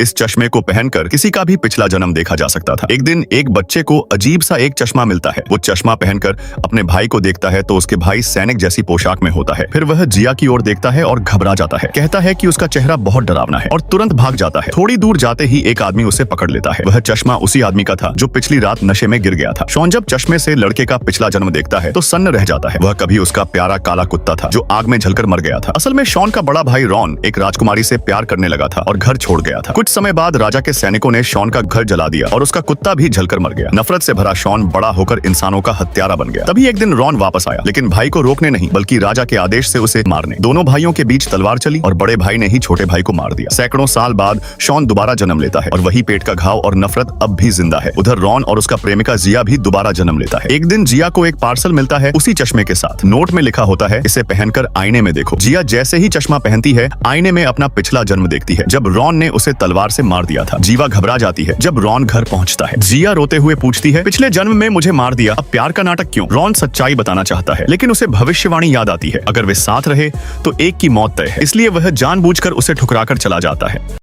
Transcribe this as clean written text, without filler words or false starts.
इस चश्मे को पहनकर किसी का भी पिछला जन्म देखा जा सकता था। एक दिन एक बच्चे को अजीब सा एक चश्मा मिलता है। वो चश्मा पहनकर अपने भाई को देखता है तो उसके भाई सैनिक जैसी पोशाक में होता है। फिर वह जिया की ओर देखता है और घबरा जाता है। कहता है कि उसका चेहरा बहुत डरावना है और तुरंत भाग जाता है। थोड़ी दूर जाते ही एक आदमी उसे पकड़ लेता है। वह चश्मा उसी आदमी का था जो पिछली रात नशे में गिर गया था। शॉन जब चश्मे से लड़के का पिछला जन्म देखता है तो सन्न रह जाता है। वह कभी उसका प्यारा काला कुत्ता था जो आग में जलकर मर गया था। असल में शॉन का बड़ा भाई रॉन एक राजकुमारी से प्यार करने लगा था और घर छोड़ गया था। कुछ समय बाद राजा के सैनिकों ने शॉन का घर जला दिया और उसका कुत्ता भी जलकर मर गया। नफरत से भरा शॉन बड़ा होकर इंसानों का हत्यारा बन गया। तभी एक दिन रॉन वापस आया, लेकिन भाई को रोकने नहीं बल्कि राजा के आदेश से उसे मारने। दोनों भाइयों के बीच तलवार चली और बड़े भाई ने ही छोटे भाई को मार दिया। सैकड़ों साल बाद शॉन दोबारा जन्म लेता है और वही पेट का घाव और नफरत अब भी जिंदा है। उधर रॉन और उसका प्रेमिका जिया भी दोबारा जन्म लेता है। एक दिन जिया को एक पार्सल मिलता है उसी चश्मे के साथ। नोट में लिखा होता है, इसे पहनकर आईने में देखो। जिया जैसे ही चश्मा पहनती है आईने में अपना पिछला जन्म देखती है जब रॉन ने उसे तलवार से मार दिया था। जीवा घबरा जाती है जब रॉन घर पहुंचता है। जिया रोते हुए पूछती है, पिछले जन्म में मुझे मार दिया, अब प्यार का नाटक क्यों? रॉन सच्चाई बताना चाहता है लेकिन उसे भविष्यवाणी याद आती है, अगर वे साथ रहे तो एक की मौत तय है। इसलिए वह जानबूझकर उसे ठुकराकर चला जाता है।